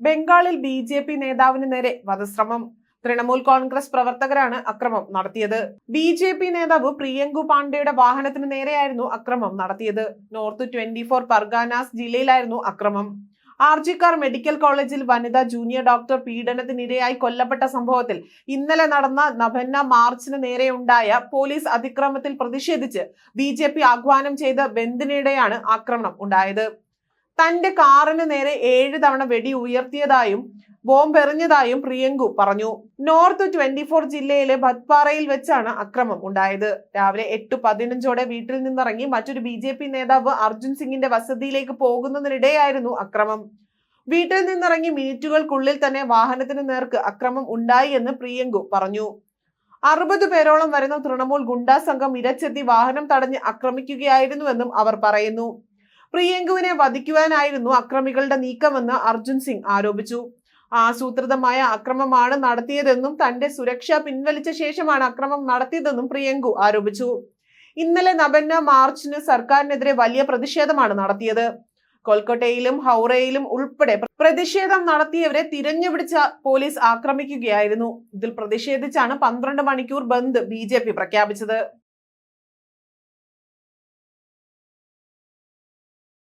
ബംഗാളിൽ ബി.ജെ.പി. നേതാവിന് നേരെ വധശ്രമം. തൃണമൂൽ കോൺഗ്രസ് പ്രവർത്തകരാണ് അക്രമം നടത്തിയത്. ബി.ജെ.പി. നേതാവ് പ്രിയങ്കു പാണ്ഡെയുടെ വാഹനത്തിന് നേരെയായിരുന്നു അക്രമം നടത്തിയത്. നോർത്ത് 24 പർഗാനാസ് ജില്ലയിലായിരുന്നു അക്രമം. ആർജിക്കാർ മെഡിക്കൽ കോളേജിൽ വനിതാ ജൂനിയർ ഡോക്ടർ പീഡനത്തിനിരയായി കൊല്ലപ്പെട്ട സംഭവത്തിൽ ഇന്നലെ നടന്ന നഭന്ന മാർച്ചിന് നേരെയുണ്ടായ പോലീസ് അതിക്രമത്തിൽ പ്രതിഷേധിച്ച് ബി.ജെ.പി. ആഹ്വാനം ചെയ്ത ബന്ദിനിടെയാണ് ആക്രമണം ഉണ്ടായത്. തന്റെ കാറിന് നേരെ 7 തവണ വെടി ഉയർത്തിയതായും ബോംബെറിഞ്ഞതായും പ്രിയങ്കു പറഞ്ഞു. നോർത്ത് 24 ജില്ലയിലെ ഭത്പാറയിൽ വെച്ചാണ് അക്രമം ഉണ്ടായത്. രാവിലെ 8:15 വീട്ടിൽ നിന്നിറങ്ങി മറ്റൊരു ബി.ജെ.പി. നേതാവ് അർജുൻ സിംഗിന്റെ വസതിയിലേക്ക് പോകുന്നതിനിടെയായിരുന്നു അക്രമം. വീട്ടിൽ നിന്നിറങ്ങി മിനിറ്റുകൾക്കുള്ളിൽ തന്നെ വാഹനത്തിന് നേർക്ക് അക്രമം ഉണ്ടായി എന്ന് പ്രിയങ്കു പറഞ്ഞു. 60 പേരോളം വരുന്ന തൃണമൂൽ ഗുണ്ടാ സംഘം ഇരച്ചെത്തി വാഹനം തടഞ്ഞ് ആക്രമിക്കുകയായിരുന്നുവെന്നും അവർ പറയുന്നു. പ്രിയങ്കുവിനെ വധിക്കുവാനായിരുന്നു അക്രമികളുടെ നീക്കമെന്ന് അർജുൻ സിംഗ് ആരോപിച്ചു. ആസൂത്രിതമായ അക്രമമാണ് നടത്തിയതെന്നും തന്റെ സുരക്ഷ പിൻവലിച്ച ശേഷമാണ് അക്രമം നടത്തിയതെന്നും പ്രിയങ്കു ആരോപിച്ചു. ഇന്നലെ നഭന്ന മാർച്ചിന് സർക്കാരിനെതിരെ വലിയ പ്രതിഷേധമാണ് നടത്തിയത്. കൊൽക്കത്തയിലും ഹൗറയിലും ഉൾപ്പെടെ പ്രതിഷേധം നടത്തിയവരെ തിരഞ്ഞുപിടിച്ച പോലീസ് ആക്രമിക്കുകയായിരുന്നു. ഇതിൽ പ്രതിഷേധിച്ചാണ് 12 മണിക്കൂർ ബന്ദ് ബി.ജെ.പി. പ്രഖ്യാപിച്ചത്.